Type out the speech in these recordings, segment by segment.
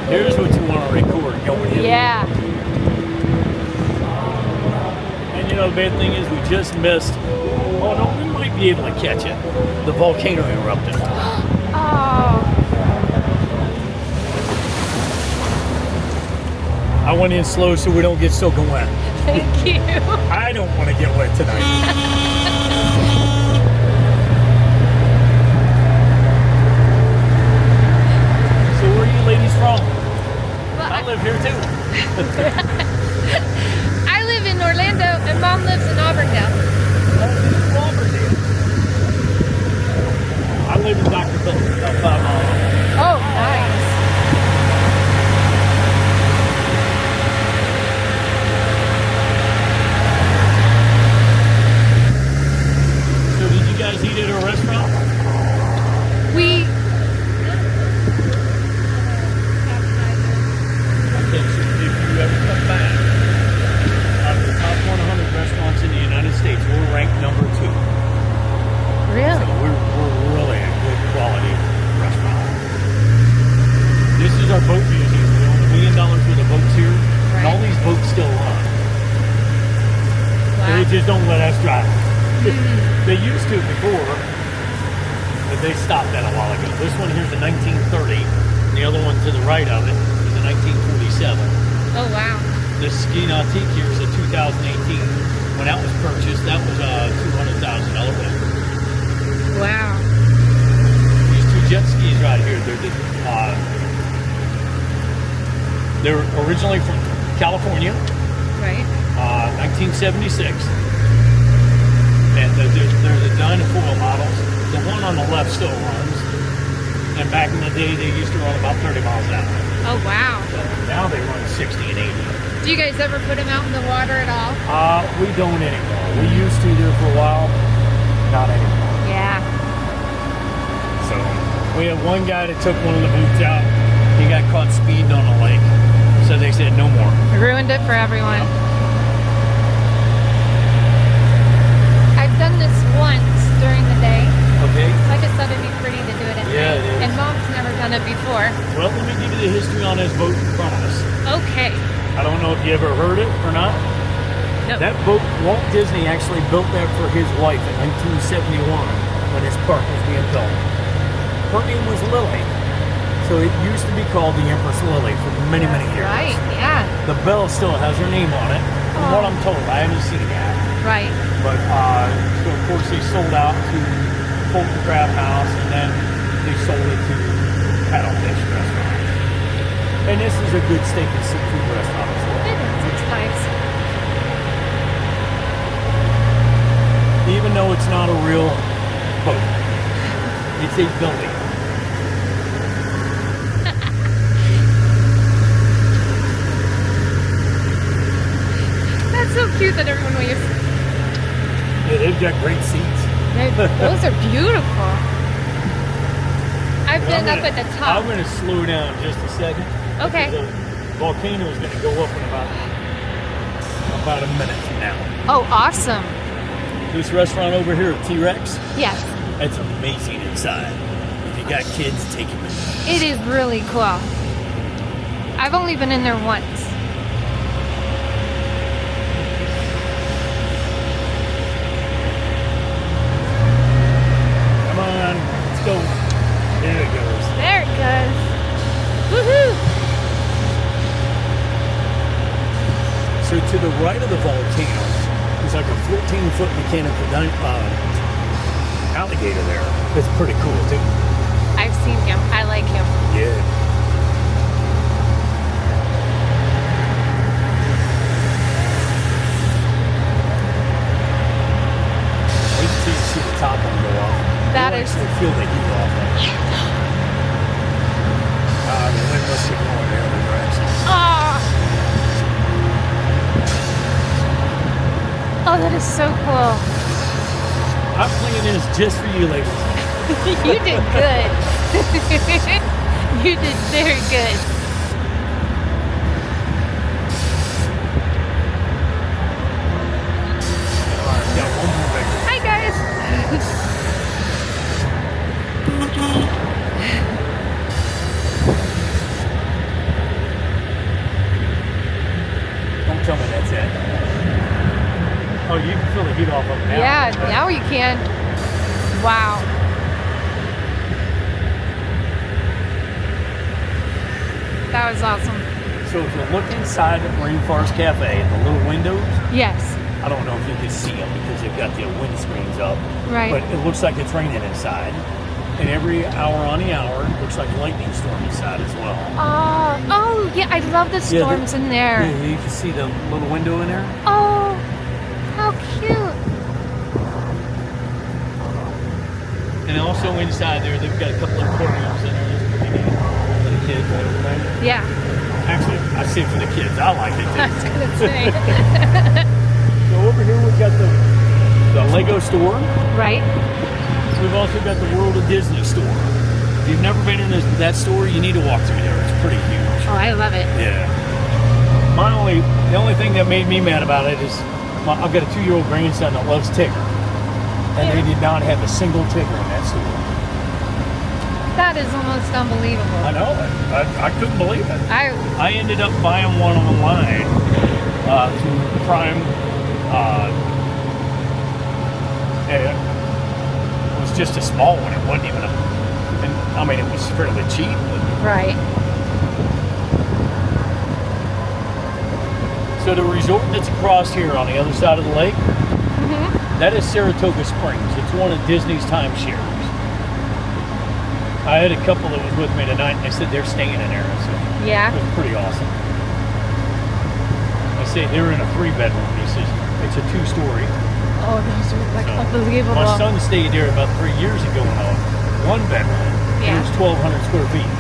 Here's what you want to record going in. Yeah. And you know, the bad thing is we just missed, oh no, we might be able to catch it. The volcano erupted. Oh. I went in slow so we don't get soaking wet. Thank you. I don't want to get wet tonight. So where are you ladies from? Well, I live here too. I live in Orlando and Mom lives in Auburndale. I live in Dr. Phillips, about 5 miles away. Oh, nice. So did you guys eat at a restaurant? We Okay, so if you ever come back, out of the top 100 restaurants in the United States, we're ranked number 2. So really. we're really a good quality restaurant. This is our boat museum. We own $1 million worth of boats here. And all these boats still run. Wow. They just don't let us drive. They used to before, but they stopped that a while ago. This one here's a 1930. And the other one to the right of it is a 1947. Oh, wow. This ski nautique here is a 2018. When that was purchased, that was a $200,000 boat. Wow. These 2 jet skis right here, they're originally from California, Right. 1976. And they're the dynafoil models. The one on the left still runs. And back in the day, they used to run about 30 miles an hour. Oh, wow. So now they run 60 and 80. Do you guys ever put them out in the water at all? We don't anymore. We used to there for a while, not anymore. Yeah. So we had one guy that took one of the boots out. He got caught speeding on a lake. So they said no more. Ruined it for everyone. I've done this once during the day. Okay. I just thought it'd be pretty to do it at Yeah, night. it is. And Mom's never done it before. Well, let me give you the history on this boat in front of us. Okay. I don't know if you ever heard it or not. No. That boat, Walt Disney actually built that for his wife in 1971 when his park was being built. Her name was Lily. So it used to be called the Empress Lily for many, many years. Right, yeah. The bell still has her name on it, from what I'm told. I haven't seen that. Right. But, so of course they sold out to Fulton Crab House, and then they sold it to Paddlefish Restaurant. And this is a good steak and seafood restaurant as well. It is. It's nice. Even though it's not a real boat. It's a building. That's so cute that everyone waves. Yeah, they've got great seats. Those are beautiful. I've been up at the top. I'm going to slow down just a second. Okay. The volcano is going to go up in about a minute from now. Oh, awesome. This restaurant over here, T-Rex, Yes. it's amazing inside. If you got kids, take them in. It is really cool. I've only been in there once. Come on, let's go. There it goes. There it goes. Woohoo! So to the right of the volcano is like a 14-foot mechanical alligator there. It's pretty cool too. I've seen him. I like him. Yeah. Wait till you see the top one go off. That You'll is- actually feel the heat off it. The wind must be blowing the other direction. Oh, that is so cool. I'm playing this just for you ladies. You did good. You did very good. All right, got one more bigger. Hi, guys. get off of them now. Yeah, now you can. Wow. That was awesome. So if you look inside the Rainforest Cafe, the little windows, Yes. I don't know if you can see them because they've got the windscreens up. Right. But it looks like it's raining inside. And every hour on the hour, it looks like a lightning storm inside as well. Oh, yeah, I love the storms in there. Yeah, you can see the little window in there. Oh, how cute. And also inside there, they've got a couple of aquariums in there. That's pretty neat for the kids and everything. Yeah. Actually, I say for the kids. I like it too. I was going to say. So over here we've got the Lego store. Right. We've also got the World of Disney store. If you've never been in that store, you need to walk through there. It's pretty huge. Oh, I love it. Yeah. The only thing that made me mad about it is I've got a 2-year-old grandson that loves Tigger. And they did not have a single Tigger in that store. That is almost unbelievable. I know. I couldn't believe it. I ended up buying one online through Prime. It was just a small one. It wasn't even it was fairly cheap. Right. So the resort that's across here on the other side of the lake, that is Saratoga Springs. It's one of Disney's timeshares. I had a couple that was with me tonight, and they said they're staying in there. So Yeah. it was pretty awesome. I say they were in a 3-bedroom. He says it's a 2-story. Oh, those are like So, unbelievable. my son stayed there about 3 years ago in a 1-bedroom. Yeah. It was 1,200 square feet.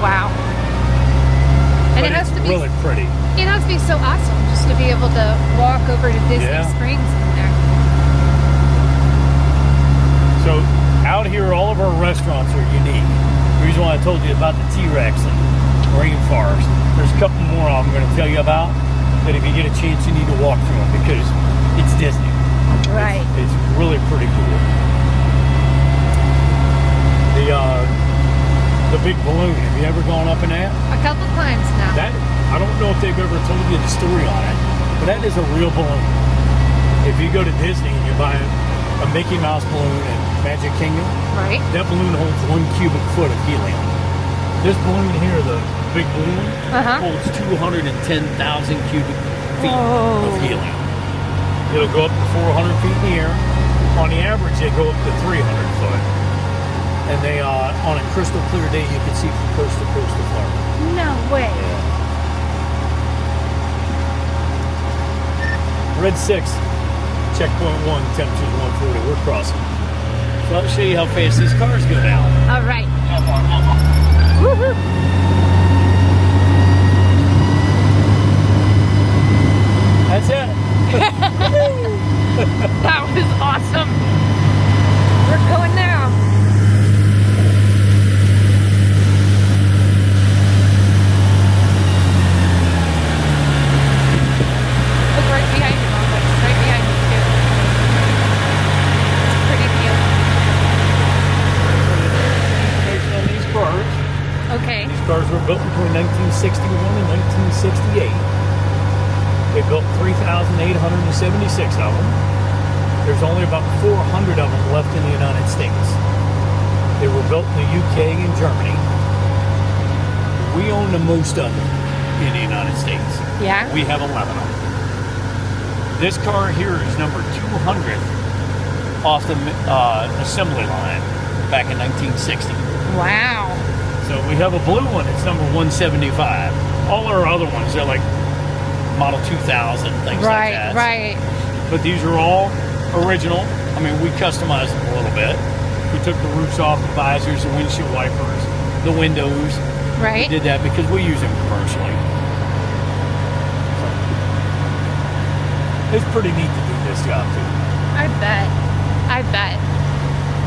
Wow. And But it has it's to be really pretty. It has to be so awesome just to be able to walk over to Disney Yeah. Springs from there. So out here, all of our restaurants are unique. The reason why I told you about the T-Rex and Rainforest, there's a couple more I'm going to tell you about that if you get a chance, you need to walk through them because it's Disney. Right. It's really pretty cool. The big balloon, have you ever gone up in that? A couple times now. That, I don't know if they've ever told you the story on it, but that is a real balloon. If you go to Disney and you buy a Mickey Mouse balloon at Magic Kingdom, Right. that balloon holds 1 cubic foot of helium. This balloon here, the big balloon, holds 210,000 cubic feet of helium. It'll go up to 400 feet in the air. On the average, they go up to 300 foot. And they, on a crystal clear day, you can see from coast to coast of Florida. No way. Red 6, checkpoint 1, temperature's 140. We're crossing. So I'll show you how fast these cars go down. All right. Woohoo. That's it. That was awesome. We're going now. Look right behind you, Mom. It's right behind you, too. It's a pretty view. Information on these cars. Okay. These cars were built between 1961 and 1968. They built 3,876 of them. There's only about 400 of them left in the United States. They were built in the UK and Germany. We own the most of them in the United States. Yeah? We have 11 of them. This car here is number 200 off the assembly line back in 1960. Wow. So we have a blue one, it's number 175. All our other ones, they're like Model 2000, things like that. Right. But these are all original. I mean, we customized them a little bit. We took the roofs off, the visors, the windshield wipers, the windows. Right. We did that because we use them commercially. So, it's pretty neat to do this job too. I bet.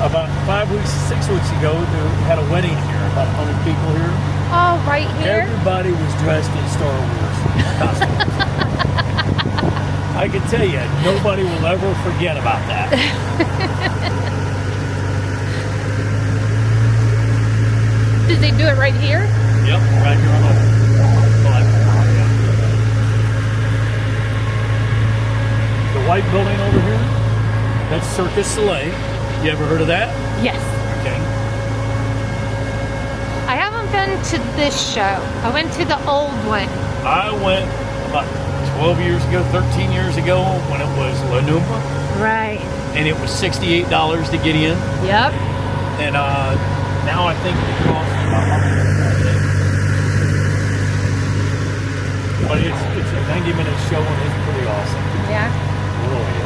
About 6 weeks ago, they had a wedding here. About 100 people here. Oh, right here? Everybody was dressed in Star Wars costumes. I can tell you, nobody will ever forget about that. Did they do it right here? Yep, right here on the platform. The white building over here, that's Circus Soleil. You ever heard of that? Yes. Okay. I haven't been to this show. I went to the old one. I went about 12 years ago, 13 years ago, when it was La Numa, Right. and it was $68 to get in. Yep. And now I think it costs about $100. But it's a 90-minute show and it's pretty awesome. Yeah. It really is.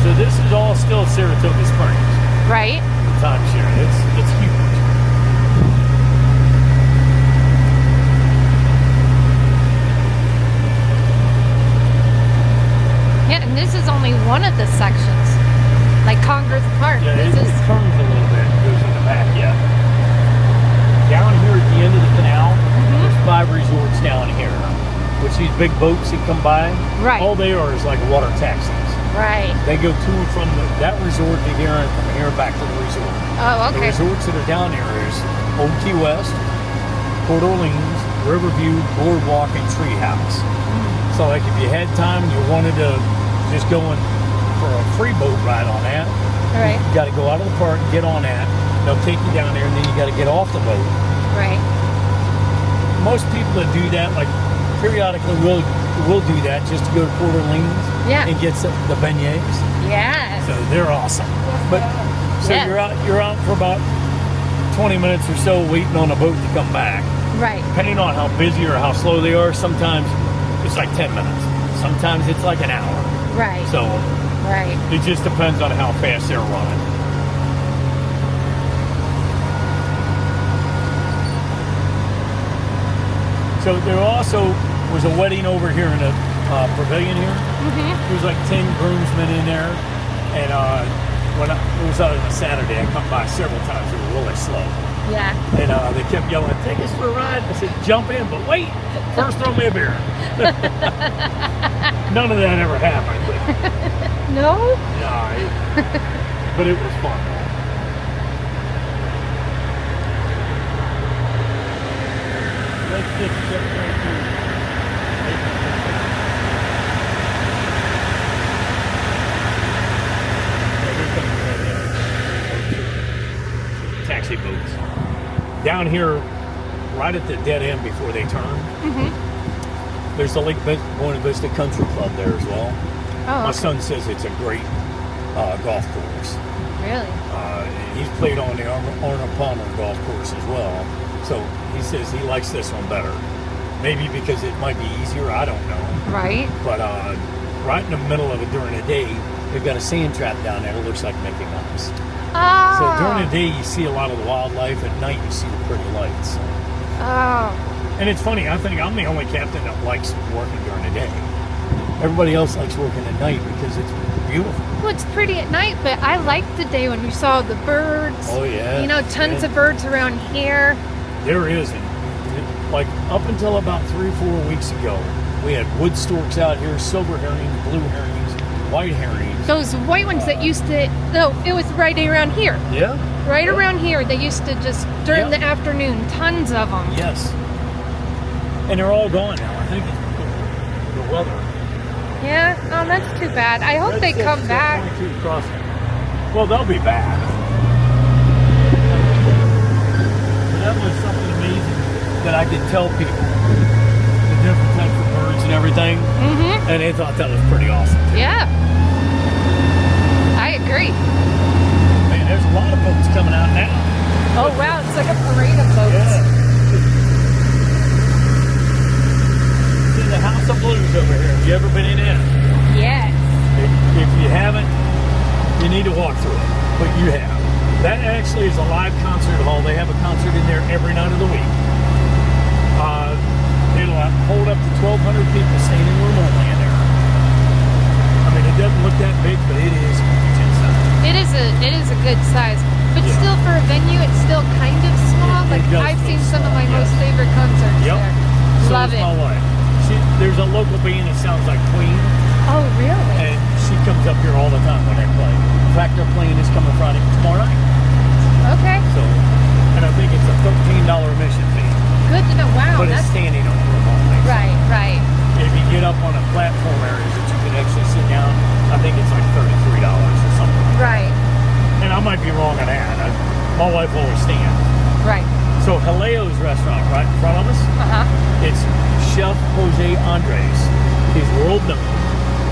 So this is all still Saratoga Springs, Right. the timeshare. It's huge. Yeah, and this is only one of the sections. Like Congress Park. Yeah, This it is turns a little bit, goes in the back, yeah. Down here at the end of the canal, there's 5 resorts down here, which these big boats that come by, Right. all they are is like water taxis. right. They go to and from that resort to here and from here back to the resort. Oh, The okay. resorts that are down here is Old Key West, Port Orleans, Riverview, Boardwalk, and Treehouse. So like if you had time, you wanted to just go in for a free boat ride on that, Right. you got to go out of the park, get on that. They'll take you down there, and then you got to get off the boat. Right. Most people that do that, like periodically, will do that just to go to Port Orleans Yeah. and get the beignets. Yes. So they're awesome. But so Yes. you're out for about 20 minutes or so waiting on a boat to come back. Right. Depending on how busy or how slow they are, sometimes it's like 10 minutes. Sometimes it's like an hour. Right. So Right. it just depends on how fast they're running. So there also was a wedding over here in a pavilion here. There was like 10 groomsmen in there. And when it was on a Saturday, I come by several times. They were really slow. Yeah. And they kept yelling, "Take us for a ride." I said, "Jump in, but wait, first throw me a beer." None of that ever happened. But, No? but it was fun. Let's just get right to taxi boats. Down here, right at the dead end before they turn, there's the Lake Buena Vista Country Club there as well. Oh, My son says it's a great golf course. really? And he's played on the Arnold Palmer golf course as well. So he says he likes this one better. Maybe because it might be easier, I don't know. Right. But right in the middle of it during the day, they've got a sand trap down there that looks like Mickey Mouse. Oh. So during the day, you see a lot of the wildlife. At night, you see the pretty lights. Oh. And it's funny, I think I'm the only captain that likes working during the day. Everybody else likes working at night because it's beautiful. Well, it's pretty at night, but I liked the day when you saw the birds. Oh, yeah. You know, tons of birds around here. There is. Like, up until about 3 or 4 weeks ago, we had wood storks out here, silver herrings, blue herrings, white herrings. Those white ones that used to, no, it was right around here. Yeah? Right Yeah. around here, they used to just, during Yeah. the afternoon, tons of them. Yes. And they're all gone now. I think it's the weather. Yeah? Oh, that's too bad. I hope they come back. Well, they'll be back. But that was something amazing that I could tell people. The different types of birds and everything. Mm-hmm. And they thought that was pretty awesome. Yeah. I agree. Man, there's a lot of boats coming out now. Oh, wow. It's like a parade of boats. Yeah. See the House of Blues over here. Have you ever been in it? Yes. If you haven't, you need to walk through it. But you have. That actually is a live concert hall. They have a concert in there every night of the week. It'll hold up to 1,200 people standing room only in there. I mean, it doesn't look that big, but it is huge inside. It is a good size. But Yeah. still, for a venue, it's still kind of small. It Like, does I've look seen some of small, my yes. most favorite concerts Yep. there. So Love is it. my wife. There's a local band that sounds like Queen, Oh, really? and she comes up here all the time when they play. In fact, they're playing this coming Friday, tomorrow night. Okay. So, and I think it's a $13 admission fee. good to know. Wow. but it's That's standing over a ball. right, right. If you get up on a platform area that you can actually sit down, I think it's like $33 or something. Right, And I might be wrong on that. My wife always stands. right. So Jaleo's restaurant right in front of us, it's Chef Jose Andres. He's world known.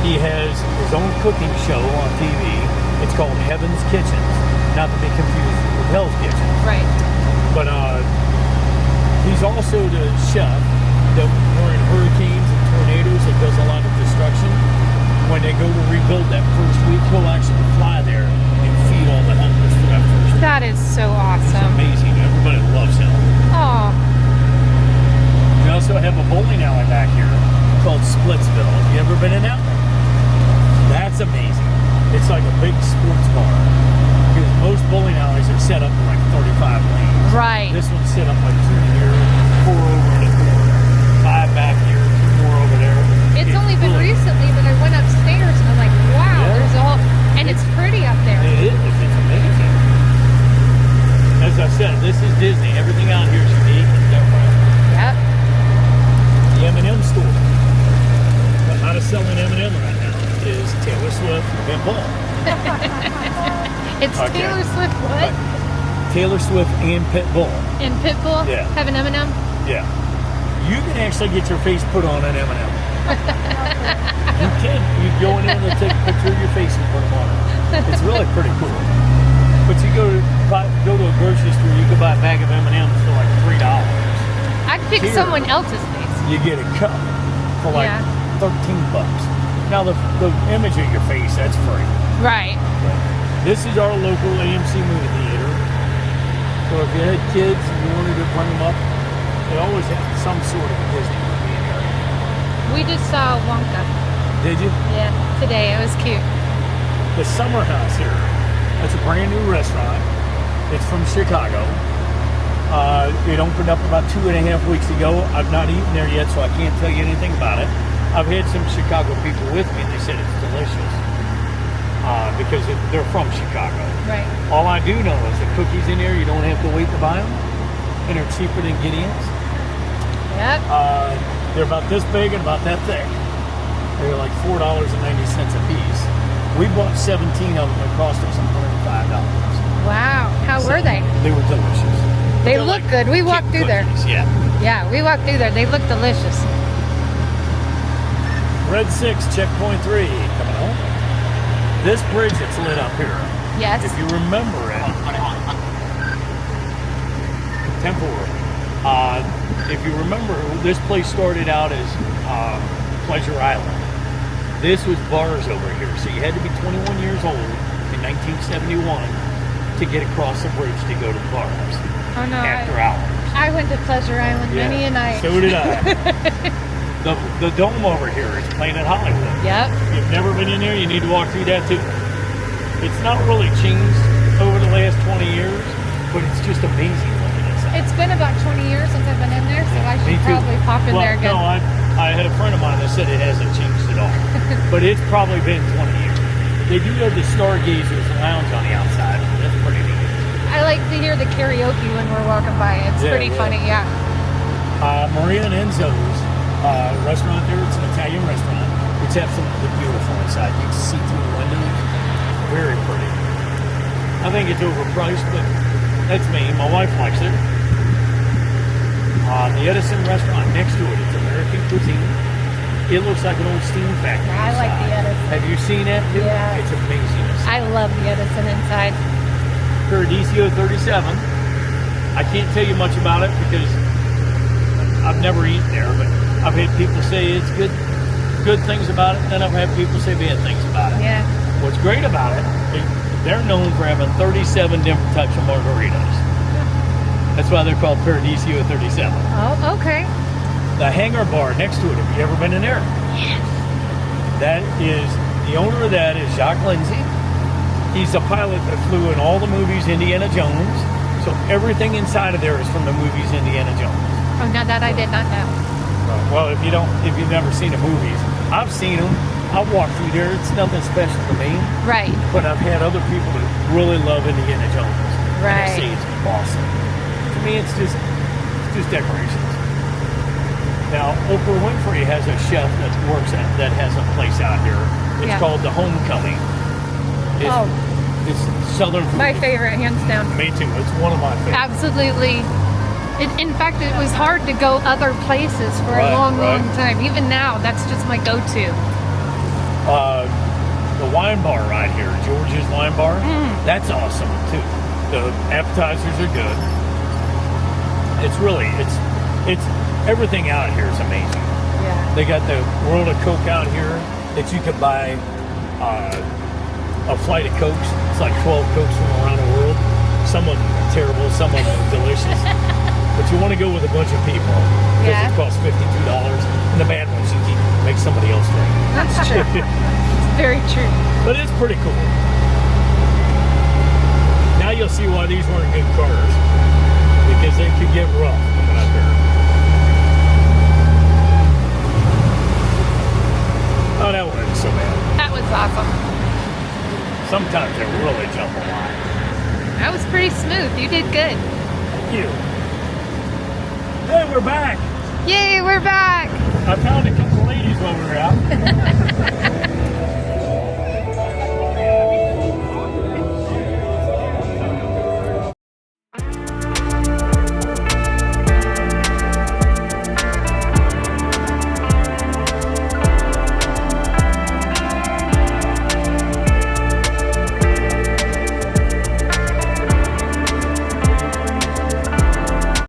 He has his own cooking show on TV. It's called Heaven's Kitchens, not to be confused with Hell's Kitchen. Right. But he's also the chef that during hurricanes and tornadoes that does a lot of destruction. When they go to rebuild that first week, he'll actually fly there and feed all the helpers for that first week. That is so It's awesome. amazing. Everybody loves him. Oh, We also have a bowling alley back here called Splitsville. Have you ever been in that? That's amazing. It's like a big sports bar. Because most bowling alleys are set up in like 35 lanes. right. This one's set up like 2 here, 4 over in the corner, 5 back here, 2 more over there. It's only been really- recently that I went upstairs and I'm like, wow, Yeah. there's a whole, and it's pretty up there. It is. It's amazing. As I said, this is Disney. Everything out here is unique and different. Yep. The M&M store. The hottest selling M&M right now is Taylor Swift and Ball. It's Okay. Taylor Swift, what? Taylor Swift and Pitbull. And Pitbull Yeah. have an M&M? Yeah. You can actually get your face put on an M&M. You can. You go in there and they take a picture of your face and put them on it. It's really pretty cool. But you go to a grocery store, you can buy a bag of M&Ms for like $3. I'd pick Here. someone else's face. You get a cup for like Yeah. $13. Now the image of your face, that's free. Right. This is our local AMC movie theater. So if you had kids and you wanted to bring them up, they always have some sort of a Disney movie in there. We just saw Wonka. Did you? Yeah, today. It was cute. The Summer House here. That's a brand new restaurant. It's from Chicago. It opened up about 2.5 weeks ago. I've not eaten there yet, so I can't tell you anything about it. I've had some Chicago people with me, and they said it's delicious because they're from Chicago. Right. All I do know is the cookies in there, you don't have to wait to buy them, and they're cheaper than Gideon's. Yep. They're about this big and about that thick. They're like $4.90 a piece. We bought 17 of them. It cost us $105. Wow. How were they? They were delicious. They They're look like good. We walked kid through there. cookies, Yeah. Yeah, we walked through there. They look delicious. Red 6, checkpoint 3, coming home. This bridge that's lit up here, Yes. if you remember it, temporary. If you remember, this place started out as Pleasure Island. This was bars over here, so you had to be 21 years old in 1971 to get across the bridge to go to the bars Oh no. after hours. I went to Pleasure Island many a night. So did I. The dome over here is Planet Hollywood. Yep. If you've never been in there, you need to walk through that too. It's not really changed over the last 20 years, but it's just amazing looking inside. It's been about 20 years since I've been in there, so I Me should too. probably pop in Well, there again. No, I had a friend of mine that said it hasn't changed at all, but it's probably been 20 years. They do have the Stargazers Lounge on the outside. That's pretty neat. I like to hear the karaoke when we're walking by. It's Yeah, pretty yeah. funny, yeah. Maria and Enzo's restaurant there. It's an Italian restaurant. It's absolutely beautiful inside. You can see through the windows. Very pretty. I think it's overpriced, but that's me. My wife likes it. The Edison restaurant next to it, it's American cuisine. It looks like an old steam factory. I like the inside. Edison. Have you seen that too? Yeah. It's amazing. I love the Edison inside. Paradiso 37. I can't tell you much about it because I've never eaten there, but I've had people say it's good things about it, and I've had people say bad things about it. Yeah. What's great about it, they're known for having 37 different types of margaritas. That's why they're called Paradiso 37. Oh, okay. The Hangar Bar next to it, have you ever been in there? Yes. That is, the owner of that is Jacques Lindsay. He's a pilot that flew in all the movies Indiana Jones. So everything inside of there is from the movies Indiana Jones. Oh, now that I did not know. Well, if you've never seen the movies, I've seen them. I walk through there. It's nothing special to me. Right. But I've had other people that really love Indiana Jones. Right. And they say it's awesome. To me, it's just decorations. Now, Oprah Winfrey has a chef that has a place out here. It's Yeah. called the Homecoming. It's Southern food. My favorite, hands down. Me too. It's one of my favorites. Absolutely. In fact, it was hard to go other places for a long time. Even now, that's just my go-to. The wine bar right here, George's Wine Bar, that's awesome too. The appetizers are good. It's everything out here is amazing. Yeah. They got the World of Coke out here that you could buy a flight of Cokes. It's like 12 Cokes from around the world. Some of them are terrible, some of them are delicious. But you want to go with a bunch of people because Yeah. it costs $52. And the bad ones you can make somebody else drink. That's true. It's very true. But it's pretty cool. Now you'll see why these weren't good cars. Because they could get rough coming up here. Oh, that wasn't so bad. That was awesome. Sometimes they really jump a lot. That was pretty smooth. You did good. Thank you. Hey, we're back. Yay, we're back. I found a couple ladies while we were out.